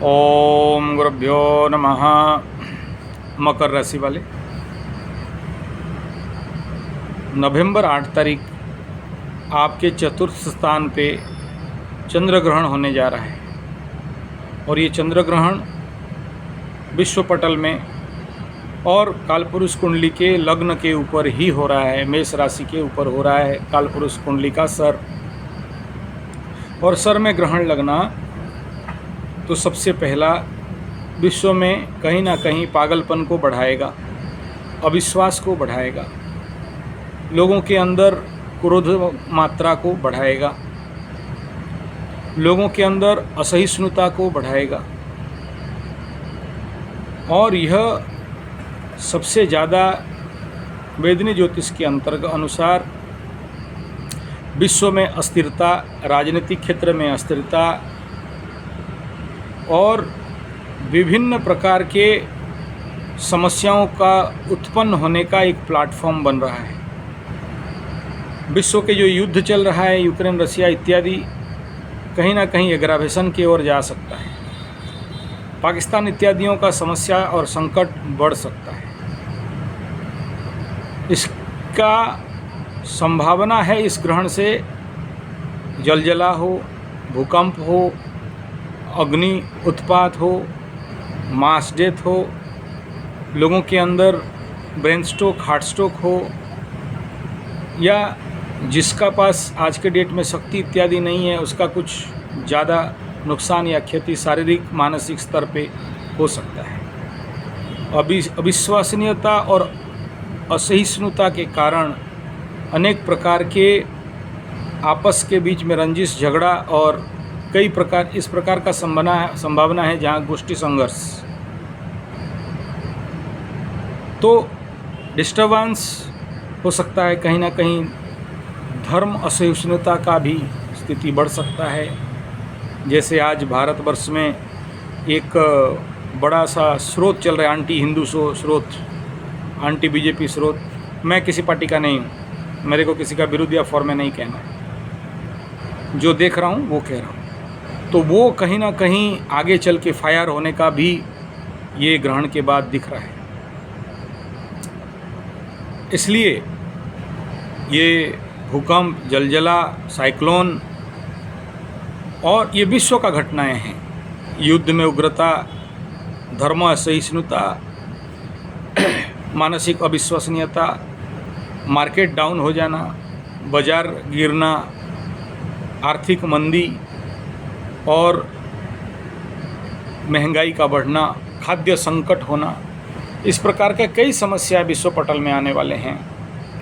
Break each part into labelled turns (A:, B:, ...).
A: ओम गुरुभ्यो नमः। मकर राशि वाले नवंबर 8 तारीख आपके चतुर्थ स्थान पे चंद्र ग्रहण होने जा रहा है और ये चंद्र ग्रहण विश्व पटल में और कालपुरुष कुंडली के लग्न के ऊपर ही हो रहा है। मेष राशि के ऊपर हो रहा है कालपुरुष कुंडली का सर, और सर में ग्रहण लगना तो सबसे पहला विश्व में कहीं ना कहीं पागलपन को बढ़ाएगा, अविश्वास को बढ़ाएगा, लोगों के अंदर क्रोध मात्रा को बढ़ाएगा, लोगों के अंदर असहिष्णुता को बढ़ाएगा। और यह सबसे ज़्यादा वेदनी ज्योतिष के अंतर्गत अनुसार विश्व में अस्थिरता, राजनीतिक क्षेत्र में अस्थिरता और विभिन्न प्रकार के समस्याओं का उत्पन्न होने का एक प्लेटफॉर्म बन रहा है। विश्व के जो युद्ध चल रहा है, यूक्रेन, रसिया इत्यादि, कहीं ना कहीं एग्रावेशन की ओर जा सकता है। पाकिस्तान इत्यादियों का समस्या और संकट बढ़ सकता है। इसका संभावना है इस ग्रहण से जलजला हो, भूकंप हो, अग्नि उत्पात हो, मास डेथ हो, लोगों के अंदर ब्रेन स्ट्रोक, हार्ट स्ट्रोक हो, या जिसका पास आज के डेट में शक्ति इत्यादि नहीं है उसका कुछ ज़्यादा नुकसान या क्षति शारीरिक मानसिक स्तर पे हो सकता है। अविश्वसनीयता और असहिष्णुता के कारण अनेक प्रकार के आपस के बीच में रंजिश, झगड़ा और कई प्रकार इस प्रकार का संभावना है जहाँ गोष्ठी संघर्ष, तो डिस्टर्बेंस हो सकता है। कहीं ना कहीं धर्म असहिष्णुता का भी स्थिति बढ़ सकता है। जैसे आज भारतवर्ष में एक बड़ा सा स्रोत चल रहा है, एंटी हिंदू स्रोत, एंटी बीजेपी स्रोत। मैं किसी पार्टी का नहीं हूँ, मेरे को किसी का विरोध या फॉर में नहीं कहना है, जो देख रहा हूँ वो कह रहा हूँ। तो वो कहीं ना कहीं आगे चल के फायर होने का भी ये ग्रहण के बाद दिख रहा है। इसलिए ये भूकंप, जलजला, साइक्लोन और ये विश्व का घटनाएं हैं। युद्ध में उग्रता, धर्म असहिष्णुता, मानसिक अविश्वसनीयता, मार्केट डाउन हो जाना, बाजार गिरना, आर्थिक मंदी और महंगाई का बढ़ना, खाद्य संकट होना, इस प्रकार के कई समस्या विश्व पटल में आने वाले हैं।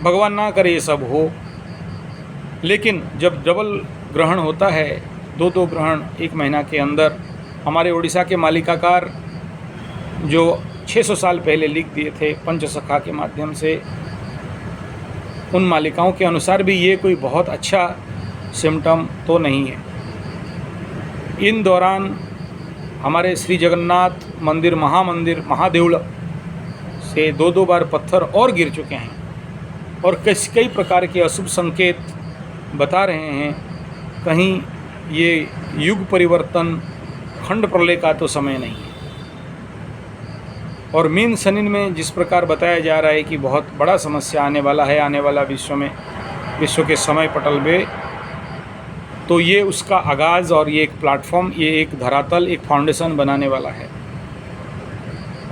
A: भगवान ना करे ये सब हो, लेकिन जब डबल ग्रहण होता है, दो ग्रहण एक महीना के अंदर, हमारे उड़ीसा के मालिकाकार जो 600 साल पहले लिख दिए थे पंचसखा के माध्यम से, उन मालिकाओं के अनुसार भी ये कोई बहुत अच्छा सिम्टम तो नहीं है। इन दौरान हमारे श्री जगन्नाथ मंदिर, महामंदिर, महादेवल से दो बार पत्थर और गिर चुके हैं और कई प्रकार के अशुभ संकेत बता रहे हैं। कहीं ये युग परिवर्तन, खंड प्रलय का तो समय नहीं है। और मीन शनि में जिस प्रकार बताया जा रहा है कि बहुत बड़ा समस्या आने वाला है, आने वाला विश्व के समय पटल में, तो ये उसका आगाज़ और ये एक प्लेटफॉर्म, ये एक धरातल, एक फाउंडेशन बनाने वाला है।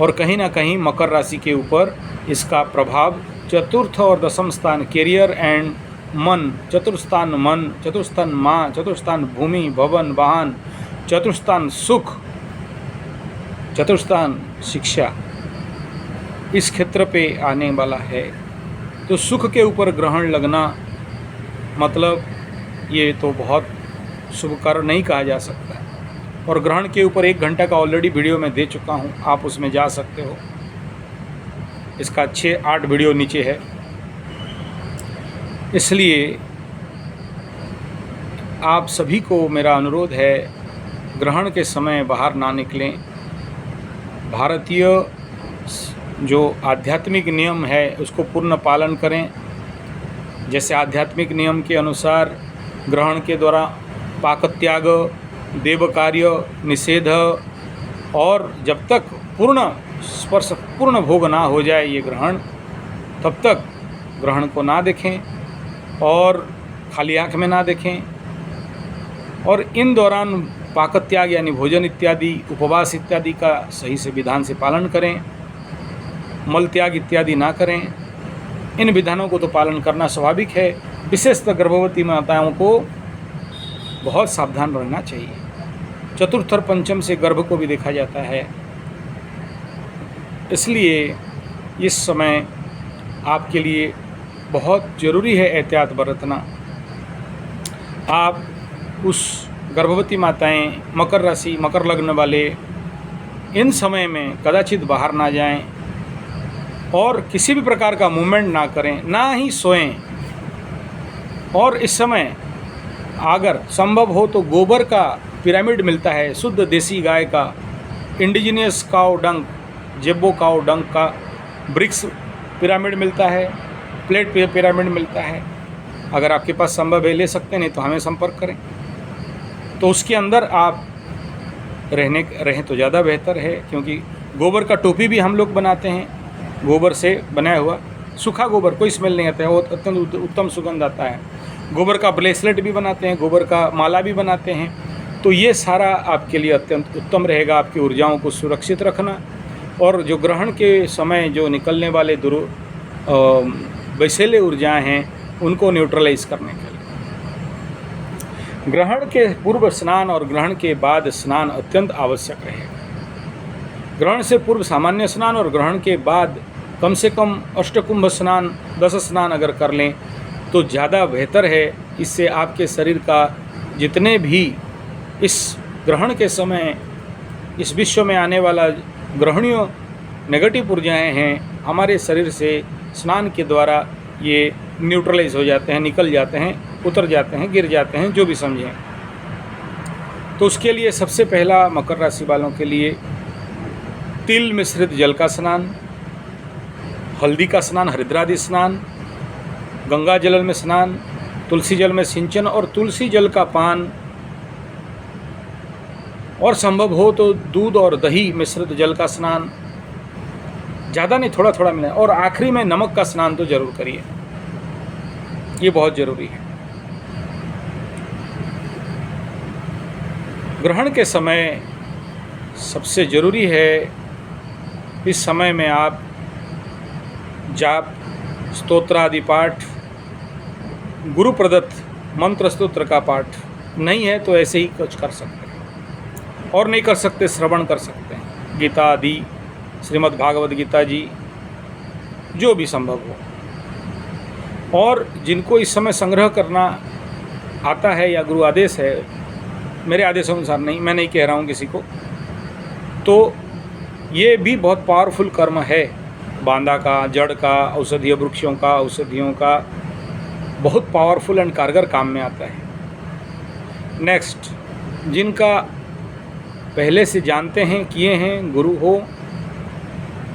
A: और कहीं ना कहीं मकर राशि के ऊपर इसका प्रभाव चतुर्थ और दशम स्थान, कैरियर एंड मन, चतुर्थस्थान मन, चतुर्थस्थान माँ, चतुर्थस्थान भूमि, भवन, वाहन, चतुर्थस्थान सुख, चतुर्थस्थान शिक्षा, इस क्षेत्र पे आने वाला है। तो सुख के ऊपर ग्रहण लगना मतलब ये तो बहुत शुभ कार्य नहीं कहा जा सकता। और ग्रहण के ऊपर 1 घंटा का ऑलरेडी वीडियो मैं दे चुका हूँ, आप उसमें जा सकते हो। इसका 6-8 वीडियो नीचे है। इसलिए आप सभी को मेरा अनुरोध है, ग्रहण के समय बाहर ना निकलें। भारतीय जो आध्यात्मिक नियम है उसको पूर्ण पालन करें। जैसे आध्यात्मिक नियम के अनुसार ग्रहण के द्वारा पाकत्याग, देव कार्य, निषेध, और जब तक पूर्ण स्पर्श, पूर्ण भोग ना हो जाए ये ग्रहण, तब तक ग्रहण को ना देखें और खाली आँख में ना देखें। और इन दौरान पाकत्याग यानी भोजन इत्यादि, उपवास इत्यादि का सही से विधान से पालन करें, मल त्याग इत्यादि ना करें। इन विधानों को तो पालन करना स्वाभाविक है, विशेषतः गर्भवती माताओं को बहुत सावधान रहना चाहिए। चतुर्थ और पंचम से गर्भ को भी देखा जाता है, इसलिए इस समय आपके लिए बहुत ज़रूरी है एहतियात बरतना। आप उस गर्भवती माताएं, मकर राशि, मकर लग्न वाले इन समय में कदाचित बाहर ना जाएं और किसी भी प्रकार का मूवमेंट ना करें, ना ही सोएं। और इस समय अगर संभव हो तो गोबर का पिरामिड मिलता है, शुद्ध देसी गाय का, इंडिजिनियस काउ डंग, जेबो काउ डंग का ब्रिक्स पिरामिड मिलता है, प्लेट पिरामिड मिलता है। अगर आपके पास संभव है ले सकते हैं, नहीं तो हमें संपर्क करें। तो उसके अंदर आप रहें तो ज़्यादा बेहतर है, क्योंकि गोबर का टोपी भी हम लोग बनाते हैं, गोबर से बनाया हुआ सूखा गोबर, कोई स्मेल नहीं आता है, वो अत्यंत उत्तम सुगंध आता है। गोबर का ब्रेसलेट भी बनाते हैं, गोबर का माला भी बनाते हैं। तो ये सारा आपके लिए अत्यंत उत्तम रहेगा, आपकी ऊर्जाओं को सुरक्षित रखना। और जो ग्रहण के समय जो निकलने वाले वैसेले ऊर्जाएँ हैं, उनको न्यूट्रलाइज करने के लिए ग्रहण के पूर्व स्नान और ग्रहण के बाद स्नान अत्यंत आवश्यक रहेगा। ग्रहण से पूर्व सामान्य स्नान और ग्रहण के बाद कम से कम अष्टकुंभ स्नान, 10 स्नान अगर कर लें तो ज़्यादा बेहतर है। इससे आपके शरीर का जितने भी इस ग्रहण के समय इस विश्व में आने वाला ग्रहणियों नेगेटिव ऊर्जाएँ हैं, हमारे शरीर से स्नान के द्वारा ये न्यूट्रलाइज हो जाते हैं, निकल जाते हैं, उतर जाते हैं, गिर जाते हैं, जो भी समझें। तो उसके लिए सबसे पहला मकर राशि वालों के लिए तिल मिश्रित जल का स्नान, हल्दी का स्नान, हरिद्रादि स्नान, गंगा जल में स्नान, तुलसी जल में सिंचन और तुलसी जल का पान, और संभव हो तो दूध और दही मिश्रित जल का स्नान, ज़्यादा नहीं, थोड़ा थोड़ा मिलाएं। और आखिरी में नमक का स्नान तो जरूर करिए, ये बहुत ज़रूरी है। ग्रहण के समय सबसे ज़रूरी है, इस समय में आप जाप, स्तोत्र आदि पाठ, गुरु प्रदत्त मंत्र स्तोत्र का पाठ नहीं है तो ऐसे ही कुछ कर सकते हैं, और नहीं कर सकते श्रवण कर सकते हैं, गीता आदि, श्रीमद् भागवत गीता जी, जो भी संभव हो। और जिनको इस समय संग्रह करना आता है या गुरु आदेश है, मेरे आदेश अनुसार नहीं, मैं नहीं कह रहा हूँ किसी को, तो ये भी बहुत पावरफुल कर्म है। बांदा का, जड़ का, औषधीय वृक्षों का, औषधियों का बहुत पावरफुल एंड कारगर काम में आता है। नेक्स्ट, जिनका पहले से जानते हैं, किए हैं, गुरु हो,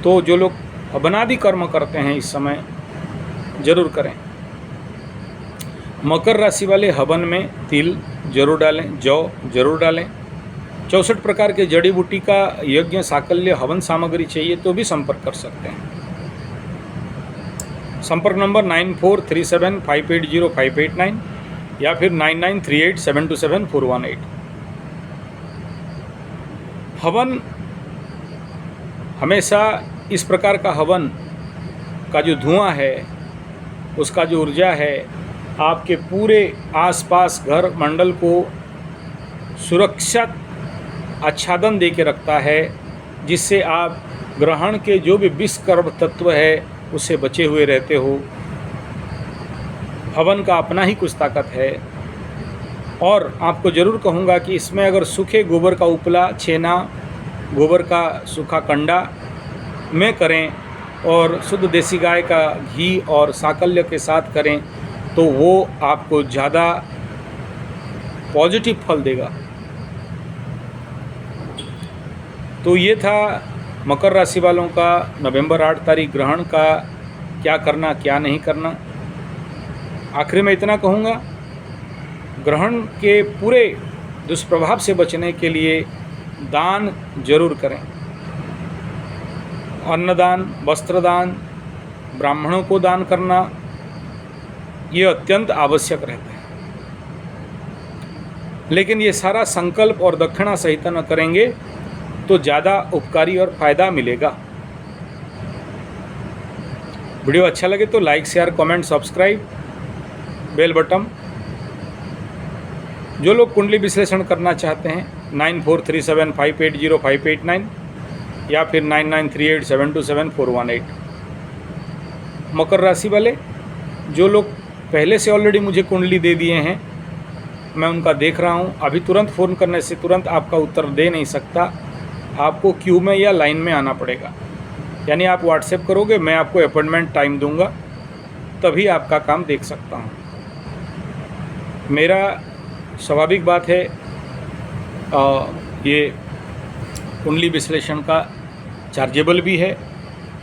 A: तो जो लोग हवनादि कर्म करते हैं इस समय जरूर करें। मकर राशि वाले हवन में तिल जरूर डालें, जौ जरूर डालें। 64 प्रकार के जड़ी बूटी का यज्ञ साकल्य हवन सामग्री चाहिए तो भी संपर्क कर सकते हैं। संपर्क नंबर 9437580589 या फिर 9938727418। हवन हमेशा इस प्रकार का हवन का जो धुआं है, उसका जो ऊर्जा है, आपके पूरे आसपास घर मंडल को सुरक्षित आच्छादन दे के रखता है, जिससे आप ग्रहण के जो भी विषकर्म तत्व है उससे बचे हुए रहते हो। हवन का अपना ही कुछ ताकत है। और आपको ज़रूर कहूँगा कि इसमें अगर सूखे गोबर का उपला, छेना, गोबर का सूखा कंडा में करें और शुद्ध देसी गाय का घी और साकल्य के साथ करें तो वो आपको ज़्यादा पॉजिटिव फल देगा। तो ये था मकर राशि वालों का नवंबर 8 तारीख ग्रहण का क्या करना क्या नहीं करना। आखिर में इतना कहूँगा, ग्रहण के पूरे दुष्प्रभाव से बचने के लिए दान जरूर करें। अन्नदान, वस्त्रदान, ब्राह्मणों को दान करना ये अत्यंत आवश्यक रहता है। लेकिन ये सारा संकल्प और दक्षिणा सहित न करेंगे तो ज़्यादा उपकारी और फायदा मिलेगा। वीडियो अच्छा लगे तो like, share, comment, subscribe, bell button. जो लोग कुंडली विश्लेषण करना चाहते हैं 9437580589 या फिर 9938727418। मकर राशि वाले जो लोग पहले से ऑलरेडी मुझे कुंडली दे दिए हैं, मैं उनका देख रहा हूं। अभी तुरंत फ़ोन करने से तुरंत आपका उत्तर दे नहीं सकता, आपको क्यू में या लाइन में आना पड़ेगा। यानी आप व्हाट्सएप करोगे, मैं आपको अपॉइंटमेंट टाइम दूंगा, तभी आपका काम देख सकता हूं। मेरा स्वाभाविक बात है, ये कुंडली विश्लेषण का चार्जेबल भी है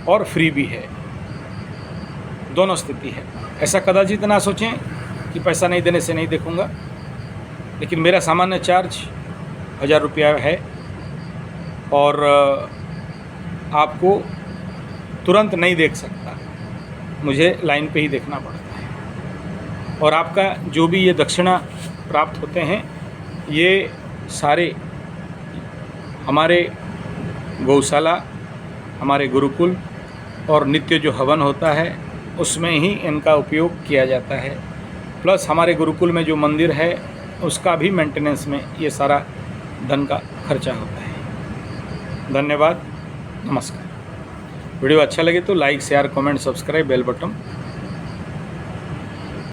A: और फ्री भी है, दोनों स्थिति है। ऐसा कदाचित ना सोचें कि पैसा नहीं देने से नहीं देखूंगा, लेकिन मेरा सामान्य चार्ज 1000 रुपया है और आपको तुरंत नहीं देख सकता, मुझे लाइन पे ही देखना पड़ता है। और आपका जो भी ये दक्षिणा प्राप्त होते हैं, ये सारे हमारे गौशाला, हमारे गुरुकुल और नित्य जो हवन होता है उसमें ही इनका उपयोग किया जाता है। प्लस हमारे गुरुकुल में जो मंदिर है उसका भी मेंटेनेंस में ये सारा धन का खर्चा होता है। धन्यवाद, नमस्कार। वीडियो अच्छा लगे तो like, share, comment, subscribe, bell button